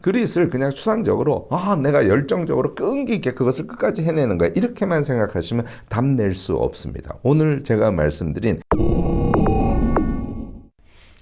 그릿을 그냥 추상적으로 내가 열정적으로 끈기 있게 그것을 끝까지 해내는 거야. 이렇게만 생각하시면 답낼 수 없습니다. 오늘 제가 말씀드린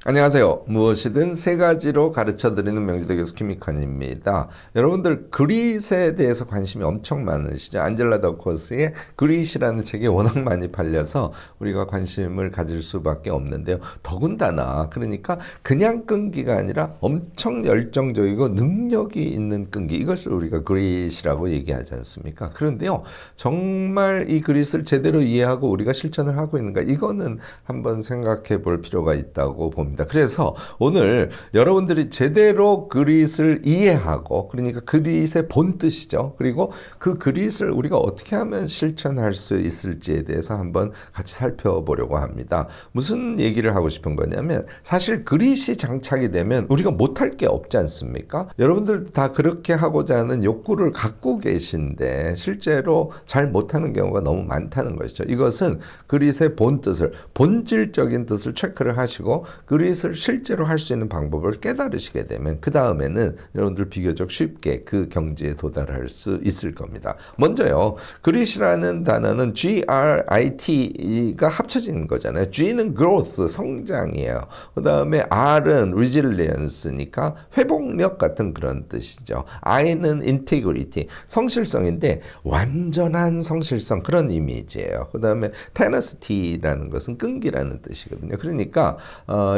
안녕하세요. 무엇이든 세 가지로 가르쳐드리는 명지대 교수 김익환입니다. 여러분들 그릿에 대해서 관심이 엄청 많으시죠? 안젤라 더커스의 그릿이라는 책이 워낙 많이 팔려서 우리가 관심을 가질 수밖에 없는데요. 더군다나 그러니까 그냥 끈기가 아니라 엄청 열정적이고 능력이 있는 끈기, 이것을 우리가 그릿이라고 얘기하지 않습니까? 그런데요, 정말 이 그릿을 제대로 이해하고 우리가 실천을 하고 있는가, 이거는 한번 생각해 볼 필요가 있다고 봅니다. 그래서 오늘 여러분들이 제대로 그릿을 이해하고, 그러니까 그릿의 본뜻이죠. 그리고 그 그릿을 우리가 어떻게 하면 실천할 수 있을지에 대해서 한번 같이 살펴보려고 합니다. 무슨 얘기를 하고 싶은 거냐면, 사실 그릿이 장착이 되면 우리가 못할 게 없지 않습니까? 여러분들 다 그렇게 하고자 하는 욕구를 갖고 계신데 실제로 잘 못하는 경우가 너무 많다는 것이죠. 이것은 그릿의 본뜻을, 본질적인 뜻을 체크를 하시고 그릿을 실제로 할 수 있는 방법을 깨달으시게 되면 그 다음에는 여러분들 비교적 쉽게 그 경지에 도달할 수 있을 겁니다. 먼저요, 그릿이라는 단어는 GRIT가 합쳐진 거잖아요. G는 growth, 성장이에요. 그 다음에 R은 resilience니까 회복력 같은 그런 뜻이죠. I는 integrity, 성실성인데 완전한 성실성, 그런 이미지예요. 그 다음에 tenacity라는 것은 끈기라는 뜻이거든요. 그러니까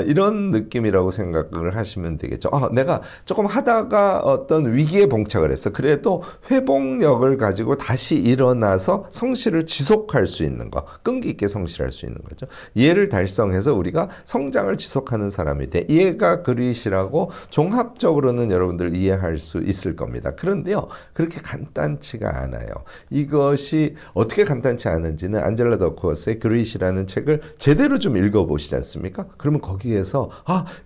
이런 느낌이라고 생각을 하시면 되겠죠. 내가 조금 하다가 어떤 위기에 봉착을 했어. 그래도 회복력을 가지고 다시 일어나서 성실을 지속할 수 있는 거, 끈기 있게 성실할 수 있는 거죠. 얘를 달성해서 우리가 성장을 지속하는 사람이 돼. 얘가 그릿이라고 종합적으로는 여러분들 이해할 수 있을 겁니다. 그런데요, 그렇게 간단치가 않아요. 이것이 어떻게 간단치 않은지는 안젤라 더커스의 그릿이라는 책을 제대로 좀 읽어보시지 않습니까? 그러면 거기에서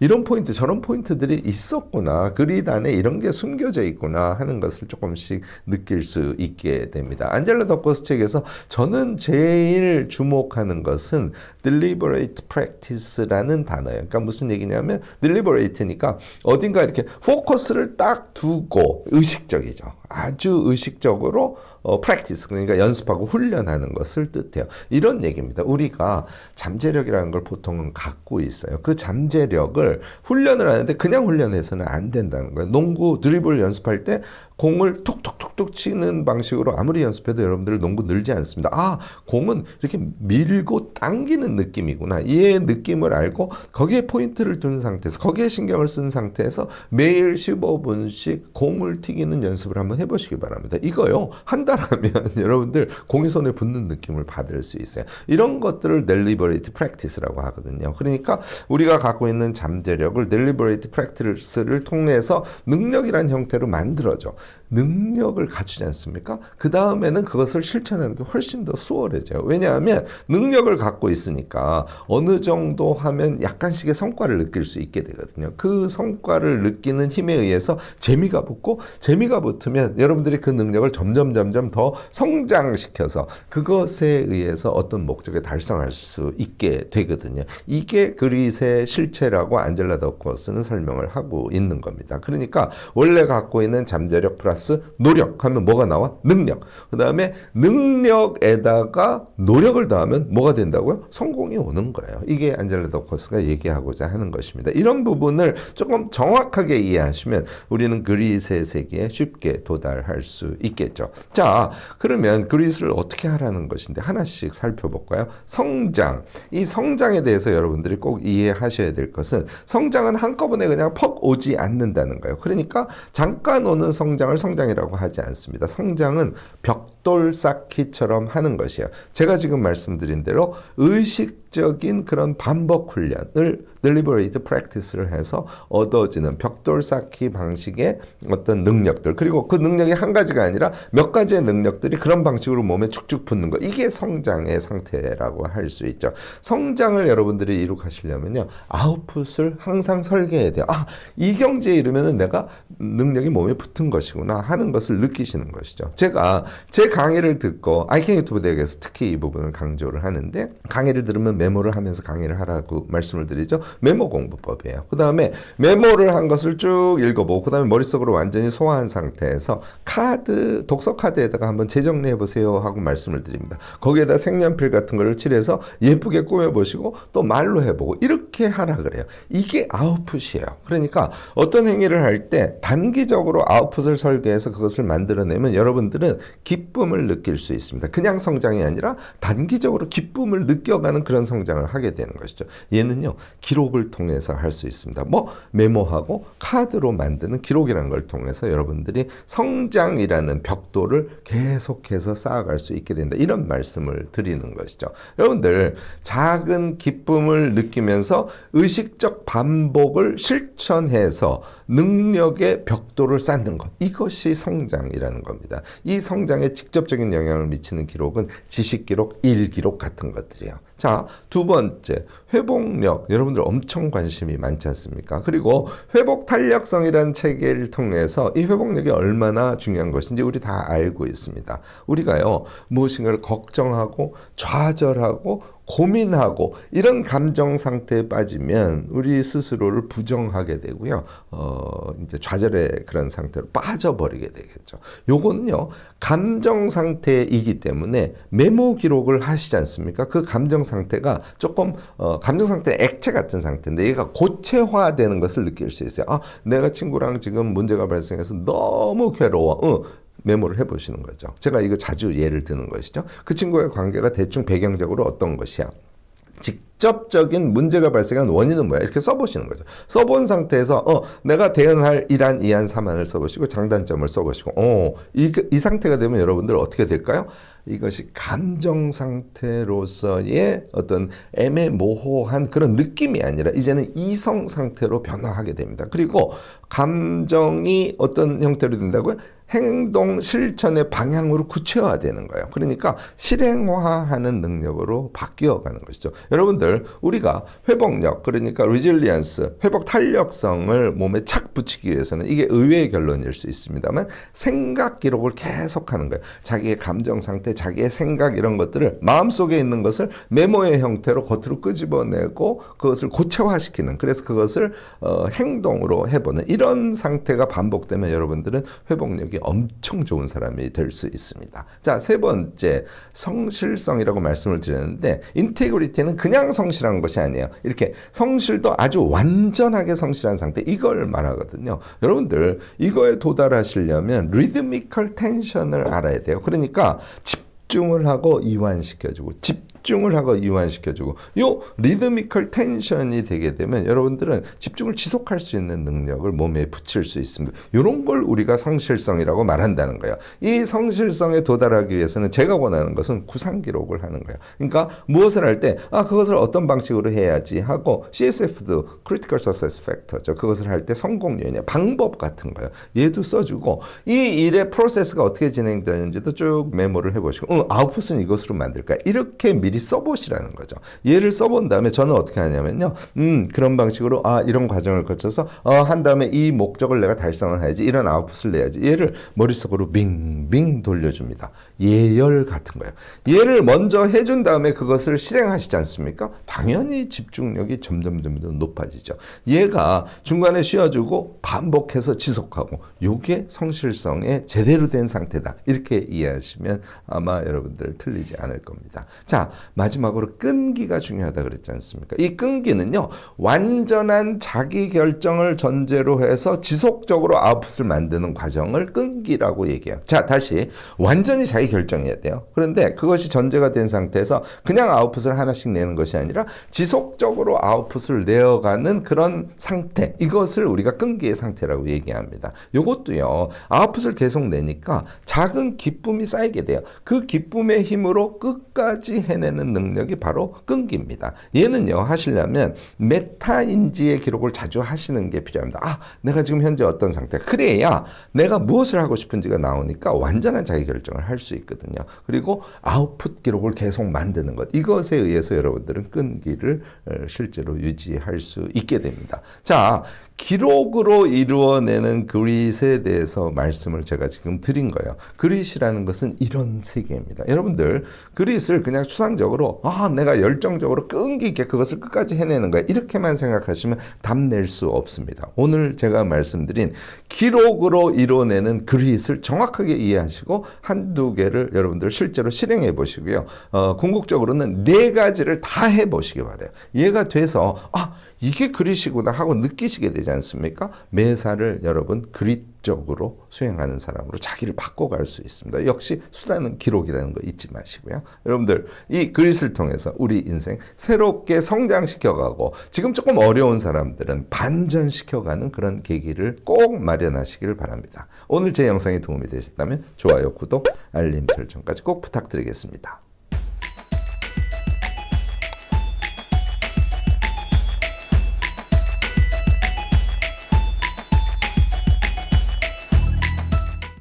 이런 포인트 저런 포인트들이 있었구나, 그릿 안에 이런 게 숨겨져 있구나 하는 것을 조금씩 느낄 수 있게 됩니다. 안젤라 더커스 책에서 저는 제일 주목하는 것은 deliberate practice라는 단어예요. 그러니까 무슨 얘기냐면 deliberate니까 어딘가 이렇게 포커스를 딱 두고 의식적이죠. 아주 의식적으로 practice, 그러니까 연습하고 훈련하는 것을 뜻해요. 이런 얘기입니다. 우리가 잠재력이라는 걸 보통은 갖고 있어요. 그 잠재력을 훈련을 하는데 그냥 훈련해서는 안 된다는 거예요. 농구 드리블 연습할 때 공을 톡톡톡톡 치는 방식으로 아무리 연습해도 여러분들 농구 늘지 않습니다. 공은 이렇게 밀고 당기는 느낌이구나. 이 느낌을 알고 거기에 포인트를 둔 상태에서, 거기에 신경을 쓴 상태에서 매일 15분씩 공을 튀기는 연습을 한번 해보시기 바랍니다. 이거요, 한 달 하면 여러분들 공이 손에 붙는 느낌을 받을 수 있어요. 이런 것들을 deliberate practice라고 하거든요. 그러니까 우리가 갖고 있는 잠재력을 deliberate practice를 통해서 능력이란 형태로 만들어줘. 능력을 갖추지 않습니까? 그 다음에는 그것을 실천하는 게 훨씬 더 수월해져요. 왜냐하면 능력을 갖고 있으니까 어느 정도 하면 약간씩의 성과를 느낄 수 있게 되거든요. 그 성과를 느끼는 힘에 의해서 재미가 붙고, 재미가 붙으면 여러분들이 그 능력을 점점 더 성장시켜서 그것에 의해서 어떤 목적에 달성할 수 있게 되거든요. 이게 그릿의 실체라고 안젤라 더커스는 설명을 하고 있는 겁니다. 그러니까 원래 갖고 있는 잠재력 플러스 노력하면 뭐가 나와? 능력. 그 다음에 능력에다가 노력을 더하면 뭐가 된다고요? 성공이 오는 거예요. 이게 안젤라 더커스가 얘기하고자 하는 것입니다. 이런 부분을 조금 정확하게 이해하시면 우리는 그릿의 세계에 쉽게 도달할 수 있겠죠. 자, 그러면 그릿을 어떻게 하라는 것인데 하나씩 살펴볼까요? 성장. 이 성장에 대해서 여러분들이 꼭 이해하셔야 될 것은, 성장은 한꺼번에 그냥 퍽 오지 않는다는 거예요. 그러니까 잠깐 오는 성장을 성장이라고 하지 않습니다. 성장은 벽돌 쌓기처럼 하는 것이에요. 제가 지금 말씀드린 대로 의식적인 그런 반복 훈련을 deliberate practice를 해서 얻어지는 벽돌 쌓기 방식의 어떤 능력들, 그리고 그 능력이 한 가지가 아니라 몇 가지의 능력들이 그런 방식으로 몸에 축축 붙는 거, 이게 성장의 상태라고 할 수 있죠. 성장을 여러분들이 이룩하시려면요, 아웃풋을 항상 설계해야 돼요. 이 경지에 이르면은 내가 능력이 몸에 붙은 것이구나 하는 것을 느끼시는 것이죠. 제가 제 강의를 듣고 아이캔 유튜브 대학에서 특히 이 부분을 강조를 하는데, 강의를 들으면 메모를 하면서 강의를 하라고 말씀을 드리죠. 메모 공부법이에요. 그 다음에 메모를 한 것을 쭉 읽어보고 그 다음에 머릿속으로 완전히 소화한 상태에서 독서 카드에다가 한번 재정리해 보세요 하고 말씀을 드립니다. 거기에다 색연필 같은 거를 칠해서 예쁘게 꾸며보시고 또 말로 해보고 이렇게 하라 그래요. 이게 아웃풋이에요. 그러니까 어떤 행위를 할 때 단기적으로 아웃풋을 설계해서 그것을 만들어내면 여러분들은 기쁨을 느낄 수 있습니다. 그냥 성장이 아니라 단기적으로 기쁨을 느껴가는 그런 성장을 하게 되는 것이죠. 얘는요, 기록을 통해서 할 수 있습니다. 메모하고 카드로 만드는 기록이라는 걸 통해서 여러분들이 성장이라는 벽돌을 계속해서 쌓아갈 수 있게 된다. 이런 말씀을 드리는 것이죠. 여러분들, 작은 기쁨을 느끼면서 의식적 반복을 실천해서 능력의 벽돌을 쌓는 것. 이것이 성장이라는 겁니다. 이 성장에 직접적인 영향을 미치는 기록은 지식기록, 일기록 같은 것들이에요. 자, 두 번째, 회복력. 여러분들 엄청 관심이 많지 않습니까? 그리고 회복 탄력성이라는 체계를 통해서 이 회복력이 얼마나 중요한 것인지 우리 다 알고 있습니다. 우리가요, 무엇인가를 걱정하고 좌절하고 고민하고 이런 감정 상태에 빠지면 우리 스스로를 부정하게 되고요. 이제 좌절의 그런 상태로 빠져버리게 되겠죠. 요거는요, 감정 상태이기 때문에 메모 기록을 하시지 않습니까? 그 감정 상태가 조금 감정 상태는 액체 같은 상태인데 얘가 고체화되는 것을 느낄 수 있어요. 내가 친구랑 지금 문제가 발생해서 너무 괴로워. 메모를 해보시는 거죠. 제가 이거 자주 예를 드는 것이죠. 그 친구의 관계가 대충 배경적으로 어떤 것이야. 직접적인 문제가 발생한 원인은 뭐야? 이렇게 써보시는 거죠. 써본 상태에서 내가 대응할 이란, 이안, 사안을 써보시고 장단점을 써보시고 이 상태가 되면 여러분들 어떻게 될까요? 이것이 감정 상태로서의 어떤 애매모호한 그런 느낌이 아니라 이제는 이성 상태로 변화하게 됩니다. 그리고 감정이 어떤 형태로 된다고요? 행동 실천의 방향으로 구체화되는 거예요. 그러니까 실행화하는 능력으로 바뀌어가는 것이죠. 여러분들, 우리가 회복력, 그러니까 resilience, 회복 탄력성을 몸에 착 붙이기 위해서는 이게 의외의 결론일 수 있습니다만 생각 기록을 계속하는 거예요. 자기의 감정 상태, 자기의 생각 이런 것들을 마음속에 있는 것을 메모의 형태로 겉으로 끄집어내고 그것을 고체화시키는, 그래서 그것을 행동으로 해보는 이런 상태가 반복되면 여러분들은 회복력이 엄청 좋은 사람이 될 수 있습니다. 자, 세 번째, 성실성이라고 말씀을 드렸는데 인테그리티는 그냥 성실한 것이 아니에요. 이렇게 성실도 아주 완전하게 성실한 상태, 이걸 말하거든요. 여러분들, 이거에 도달하시려면 리드미컬 텐션을 알아야 돼요. 그러니까 집중을 하고 이완시켜주고 집중을 하고 이완시켜주고 요 리드미컬 텐션이 되게 되면 여러분들은 집중을 지속할 수 있는 능력을 몸에 붙일 수 있습니다. 이런 걸 우리가 성실성이라고 말한다는 거예요. 이 성실성에 도달하기 위해서는 제가 원하는 것은 구상 기록을 하는 거예요. 그러니까 무엇을 할 때 그것을 어떤 방식으로 해야지 하고 CSF도 Critical Success Factor죠. 그것을 할 때 성공 요인의 방법 같은 거예요. 얘도 써주고 이 일의 프로세스가 어떻게 진행되는지도 쭉 메모를 해보시고 아웃풋은 이것으로 만들까? 이렇게 미리 써보시라는 거죠. 얘를 써본 다음에 저는 어떻게 하냐면요. 그런 방식으로 이런 과정을 거쳐서 한 다음에 이 목적을 내가 달성을 해야지, 이런 아웃풋을 내야지. 얘를 머릿속으로 빙빙 돌려줍니다. 예열 같은 거예요. 얘를 먼저 해준 다음에 그것을 실행하시지 않습니까? 당연히 집중력이 점점 높아지죠. 얘가 중간에 쉬어주고 반복해서 지속하고, 요게 성실성의 제대로 된 상태다. 이렇게 이해하시면 아마 여러분들 틀리지 않을 겁니다. 자, 마지막으로 끈기가 중요하다 그랬지 않습니까? 이 끈기는요, 완전한 자기 결정을 전제로 해서 지속적으로 아웃풋을 만드는 과정을 끈기라고 얘기해요. 자, 다시 완전히 자기 결정해야 돼요. 그런데 그것이 전제가 된 상태에서 그냥 아웃풋을 하나씩 내는 것이 아니라 지속적으로 아웃풋을 내어가는 그런 상태, 이것을 우리가 끈기의 상태라고 얘기합니다. 이것도요, 아웃풋을 계속 내니까 작은 기쁨이 쌓이게 돼요. 그 기쁨의 힘으로 끝까지 해내는 능력이 바로 끈기입니다. 얘는요, 하시려면 메타인지의 기록을 자주 하시는 게 필요합니다. 내가 지금 현재 어떤 상태, 그래야 내가 무엇을 하고 싶은지가 나오니까 완전한 자기 결정을 할 수 있거든요. 그리고 아웃풋 기록을 계속 만드는 것, 이것에 의해서 여러분들은 끈기를 실제로 유지할 수 있게 됩니다. 자, 기록으로 이루어내는 그릿에 대해서 말씀을 제가 지금 드린 거예요. 그릿이라는 것은 이런 세계입니다. 여러분들, 그릿을 그냥 추상적으로 긍정적으로 내가 열정적으로 끈기 있게 그것을 끝까지 해내는 거야. 이렇게만 생각하시면 답 낼 수 없습니다. 오늘 제가 말씀드린 기록으로 이뤄내는 그릿을 정확하게 이해하시고 한두 개를 여러분들 실제로 실행해 보시고요. 궁극적으로는 4가지를 다 해보시기 바래요. 이해가 돼서 이게 그릿이구나 하고 느끼시게 되지 않습니까? 매사를 여러분 그릿적으로 수행하는 사람으로 자기를 바꿔갈 수 있습니다. 역시 수단은 기록이라는 거 잊지 마시고요. 여러분들 이 그릿을 통해서 우리 인생 새롭게 성장시켜가고 지금 조금 어려운 사람들은 반전시켜가는 그런 계기를 꼭 마련하시길 바랍니다. 오늘 제 영상이 도움이 되셨다면 좋아요, 구독, 알림 설정까지 꼭 부탁드리겠습니다.